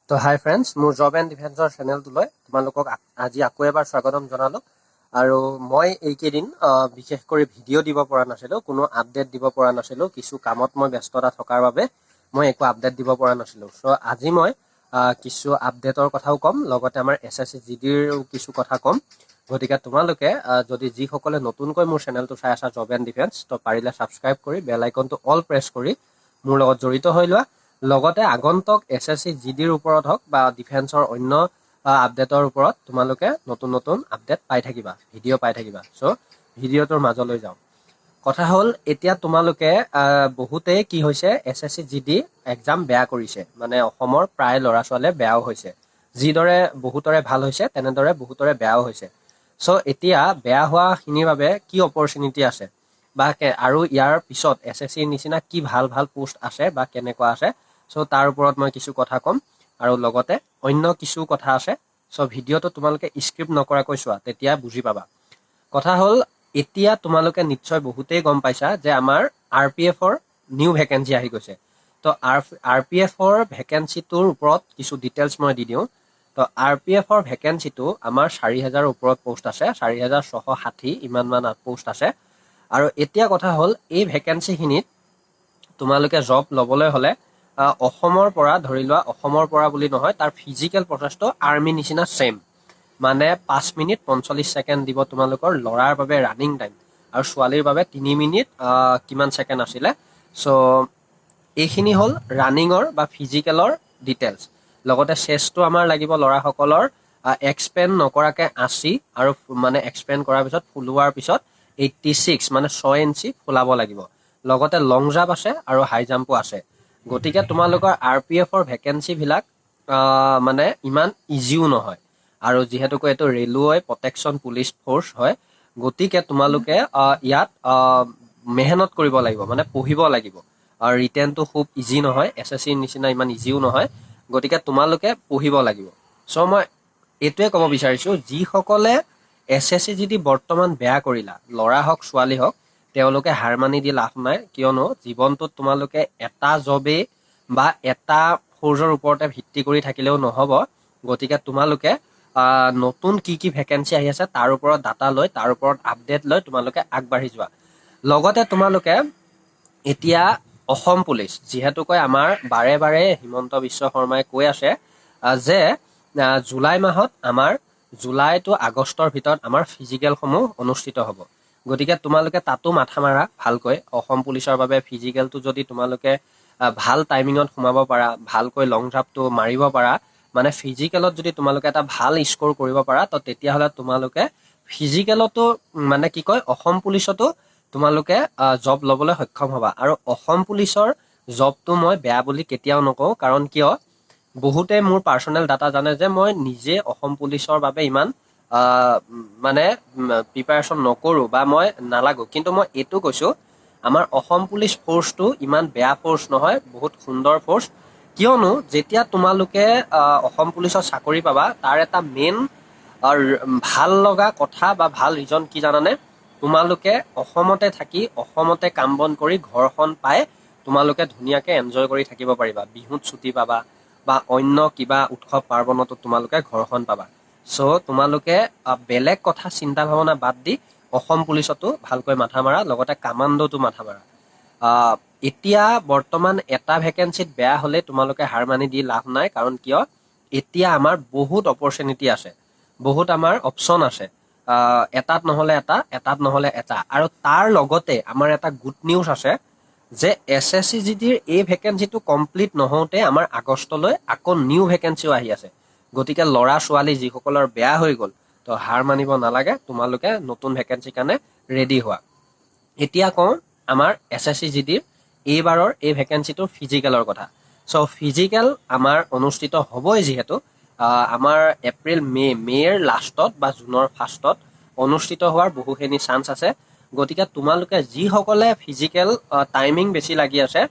তো হাই ফ্ৰেণ্ডছ, মোৰ job and ডিফেন্সৰ চেনেলটোলৈ তোমালোকক আজি আকৌ এবাৰ স্বাগতম জনালোঁ। আৰু মই এইকেইদিন বিশেষ কৰি ভিডিঅ' দিব পৰা নাছিলোঁ, কোনো আপডেট দিব পৰা নাছিলোঁ। কিছু কামত মই ব্যস্ততা থকাৰ বাবে মই একো আপডেট দিব পৰা নাছিলোঁ। চ' আজি মই কিছু আপডেটৰ কথাও ক'ম, লগতে আমাৰ SSC GDৰ কিছু কথা ক'ম। গতিকে তোমালোকে যদি যিসকলে নতুনকৈ মোৰ চেনেলটো চাই আছা জব এণ্ড ডিফেন্স, তো পাৰিলে ছাবস্ক্ৰাইব কৰি বেল আইকনটো অল প্ৰেছ কৰি মোৰ লগত জড়িত হৈ লোৱা। লগতে আগন্তুক SSC GDৰ ওপৰত হওক বা ডিফেন্সৰ অন্য আপডেটৰ ওপৰত তোমালোকে নতুন নতুন আপডেট পাই থাকিবা, ভিডিঅ' পাই থাকিবা। চ' ভিডিঅ'টোৰ মাজলৈ যাওঁ। কথা হ'ল, এতিয়া তোমালোকে বহুতেই কি হৈছে, SSC GD এক্সাম বেয়া কৰিছে, মানে অসমৰ প্ৰায় ল'ৰা ছোৱালীয়ে বেয়াও হৈছে। যিদৰে বহুতৰে ভাল হৈছে তেনেদৰে বহুতৰে বেয়াও হৈছে। চ' এতিয়া বেয়া হোৱাখিনিৰ বাবে কি অপৰচুনিটি আছে বা আৰু ইয়াৰ পিছত SSCৰ নিচিনা কি ভাল ভাল পোষ্ট আছে বা কেনেকুৱা আছে, চ' তাৰ ওপৰত মই কিছু কথা ক'ম। আৰু লগতে অন্য কিছু কথা আছে। চ' ভিডিঅ'টো তোমালোকে স্ক্ৰিপ্ট নকৰাকৈ চোৱা, তেতিয়া বুজি পাবা। কথা হ'ল, এতিয়া তোমালোকে নিশ্চয় বহুতেই গম পাইছা যে আমাৰ RPFৰ নিউ ভেকেঞ্চি আহি গৈছে। তো RPFৰ ভেকেঞ্চিটোৰ ওপৰত কিছু ডিটেইলছ মই দি দিওঁ। তো RPFৰ ভেকেঞ্চিটো আমাৰ 4,000ৰ ওপৰত পোষ্ট আছে, 4,660 ইমানমান পোষ্ট আছে। আৰু এতিয়া কথা হ'ল, এই ভেকেঞ্চিখিনিত তোমালোকে জব ল'বলৈ হ'লে অসমৰ পৰা ধৰি লোৱা, অসমৰ পৰা বুলি নহয়, তাৰ ফিজিকেল প্ৰচেছটো আৰ্মি নিচিনা ছেইম। মানে 5 মিনিট 45 ছেকেণ্ড দিব তোমালোকৰ ল'ৰাৰ বাবে ৰানিং টাইম, আৰু ছোৱালীৰ বাবে 3 মিনিট কিমান ছেকেণ্ড আছিলে। চ' এইখিনি হ'ল ৰানিঙৰ বা ফিজিকেলৰ ডিটেইলছ। লগতে চেষ্টটো আমাৰ লাগিব ল'ৰাসকলৰ এক্সপেণ্ড নকৰাকৈ 80, আৰু মানে এক্সপেণ্ড কৰাৰ পিছত ফুলোৱাৰ পিছত 86 মানে 6 ইঞ্চি ফুলাব লাগিব। লগতে লং জাম্প আছে আৰু হাই জাম্পো আছে। গতিকে তোমালোকৰ RPFৰ ভেকেঞ্চিবিলাক মানে ইমান ইজিও নহয়। আৰু যিহেতুকৈ এইটো ৰেলৱে প্ৰটেকশ্যন পুলিচ ফ'ৰ্চ হয়, গতিকে তোমালোকে ইয়াত মেহনত কৰিব লাগিব, মানে পঢ়িব লাগিব। আৰু ৰিটেনটো খুব ইজি নহয়, SSCৰ নিচিনা ইমান ইজিও নহয়। গতিকে তোমালোকে পঢ়িব লাগিব। চ' মই এইটোৱে ক'ব বিচাৰিছোঁ, যিসকলে SSC যদি বৰ্তমান বেয়া কৰিলা, ল'ৰা হওক ছোৱালী হওক, তেওঁলোকে হাৰ মানি দি লাভ নাই। কিয়নো জীৱনটোত তোমালোকে এটা জবেই বা এটা ফ'ৰ্চৰ ওপৰতে ভিত্তি কৰি থাকিলেও নহ'ব। গতিকে তোমালোকে নতুন কি কি ভেকেঞ্চি আহি আছে তাৰ ওপৰত ডাটা লৈ, তাৰ ওপৰত আপডেট লৈ তোমালোকে আগবাঢ়ি যোৱা। লগতে তোমালোকে এতিয়া অসম পুলিচ, যিহেতুকৈ আমাৰ বাৰে বাৰে হিমন্ত বিশ্ব শৰ্মাই কৈ আছে যে জুলাই মাহত আমাৰ জুলাই টু আগষ্টৰ ভিতৰত আমাৰ ফিজিকেলসমূহ অনুষ্ঠিত হ'ব। গতিকে তোমালোকে তাতো মাথা মাৰা ভালকৈ। অসম পুলিচৰ বাবে ফিজিকেলটো যদি তোমালোকে ভাল টাইমিঙত সোমাব পাৰা, ভালকৈ লং জাম্পটো মাৰিব পাৰা, মানে ফিজিকেলত যদি তোমালোকে এটা ভাল স্ক'ৰ কৰিব পাৰা, তো তেতিয়াহ'লে তোমালোকে ফিজিকেলতো মানে কি কয়, অসম পুলিচতো তোমালোকে জব ল'বলৈ সক্ষম হ'বা। আৰু অসম পুলিচৰ জবটো মই বেয়া বুলি কেতিয়াও নকওঁ, কাৰণ কিয়, বহুতে মোৰ পাৰ্চনেল ডাটা জানে যে মই নিজে অসম পুলিচৰ বাবে ইমান মানে প্ৰিপাৰেশ্যন নকৰোঁ বা মই নালাগো। কিন্তু মই এইটো কৈছোঁ, আমাৰ অসম পুলিচ ফ'ৰ্চটো ইমান বেয়া ফ'ৰ্চ নহয়, বহুত সুন্দৰ ফ'ৰ্চ। কিয়নো যেতিয়া তোমালোকে অসম পুলিচৰ চাকৰি পাবা, তাৰ এটা মেইন ভাল লগা কথা বা ভাল ৰিজন কি জানানে? তোমালোকে অসমতে থাকি, অসমতে কাম বন কৰি ঘৰখন পাই তোমালোকে ধুনীয়াকৈ এনজয় কৰি থাকিব পাৰিবা। বিহুত ছুটি পাবা বা অন্য কিবা উৎসৱ পাৰ্বণতো তোমালোকে ঘৰখন পাবা। চ' তোমালোকে বেলেগ কথা চিন্তা ভাৱনা বাদ দি অসম পুলিচতো ভালকৈ মাথা মাৰা, লগতে কামাণ্ডোটো মাথা মাৰা। এতিয়া বৰ্তমান এটা ভেকেঞ্চিত বেয়া হ'লে তোমালোকে হাৰ মানি দি লাভ নাই। কাৰণ কিয়, এতিয়া আমাৰ বহুত অপৰচুনিটি আছে, বহুত আমাৰ অপশ্যন আছে। এটাত নহ'লে এটা, এটাত নহ'লে এটা। আৰু তাৰ লগতে আমাৰ এটা গুড নিউজ আছে যে SSC GDৰ এই ভেকেঞ্চিটো কমপ্লিট নহওঁতে আমাৰ আগষ্টলৈ আকৌ নিউ ভেকেঞ্চিও আহি আছে। গতিকে ল'ৰা ছোৱালী যিসকলৰ বেয়া হৈ গ'ল, তো হাৰ মানিব নালাগে, তোমালোকে নতুন ভেকেঞ্চিৰ কাৰণে ৰেডি হোৱা। এতিয়া কওঁ আমাৰ SSC GDৰ এইবাৰৰ এই ভেকেঞ্চিটোৰ ফিজিকেলৰ কথা। চ' ফিজিকেল আমাৰ অনুষ্ঠিত হ'বই, যিহেতু আমাৰ এপ্ৰিল মে'ৰ লাষ্টত বা জুনৰ ফাৰ্ষ্টত অনুষ্ঠিত হোৱাৰ বহুখিনি চান্স আছে। গতিকে তোমালোকে যিসকলে ফিজিকেল টাইমিং বেছি লাগি আছে,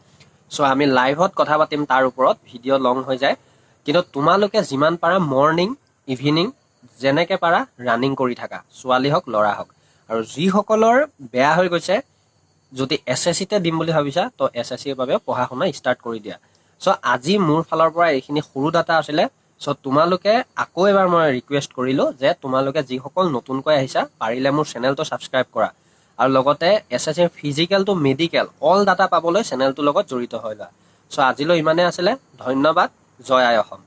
চ' আমি লাইভত কথা পাতিম তাৰ ওপৰত, ভিডিঅ' লং হৈ যায়। কিন্তু তোমালোকে যিমান পাৰা মৰ্ণিং ইভিনিং যেনেকৈ পাৰা ৰানিং কৰি থাকা, ছোৱালী হওক ল'ৰা হওক। আৰু যিসকলৰ বেয়া হৈ গৈছে, যদি SSCতে দিম বুলি ভাবিছা, তো SSCৰ বাবে পঢ়া শুনা ষ্টাৰ্ট কৰি দিয়া। চ' আজি মোৰ ফালৰ পৰা এইখিনি সৰু ডাটা আছিলে। চ' তোমালোকে আকৌ এবাৰ মই ৰিকুৱেষ্ট কৰিলোঁ যে তোমালোকে যিসকল নতুনকৈ আহিছা পাৰিলে মোৰ চেনেলটো ছাবস্ক্ৰাইব কৰা আৰু লগতে SSC physical to medical all data পাবলৈ চেনেলটোৰ লগত জড়িত হৈ লোৱা। চ' আজিলৈ ইমানেই আছিলে। ধন্যবাদ। জয় আই অসম।